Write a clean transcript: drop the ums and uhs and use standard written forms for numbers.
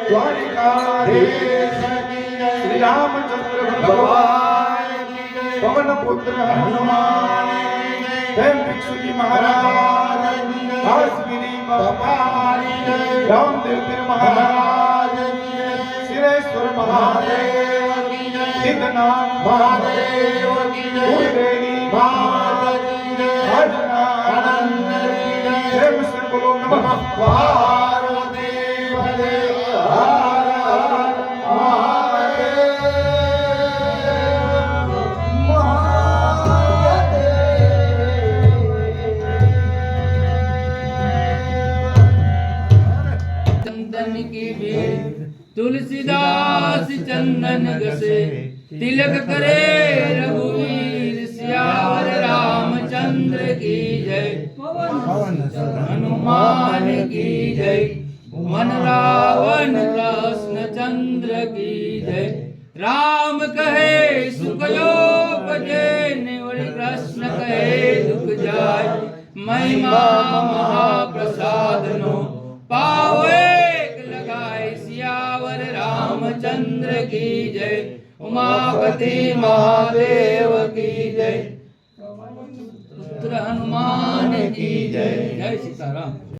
द्वारिकाधीश की जय। श्री रामचंद्र भगवान की जय। पवन पुत्र हनुमान की जय। जय भिक्षु जी महाराज की जय। काश्मीरी बाबा की जय। रामदेव पीर महाराज की जय। सिद्धेश्वर महादेव की जय। सिद्धनाथ महादेव की जय। गुरुदेवी माता की जय। आनंद की जय। जय मिश्र बोलो नमः पार्वती पते हर हर महादेव चंदन की भीड़ तुलसीदास चंदन घसे तिलक करे रघुवीर सियावर रामचंद्र की जय। हनुमान की जय। मन रावण कृष्ण चंद्र की जय। राम कहे सुख योग जेने कृष्ण कहे दुख जाय। महिमा महाप्रसाद नो पावे लगाए सियावर रामचंद्र की जय। उमापति महादेव की जय। पुत्र हनुमान की जय। जय सीताराम।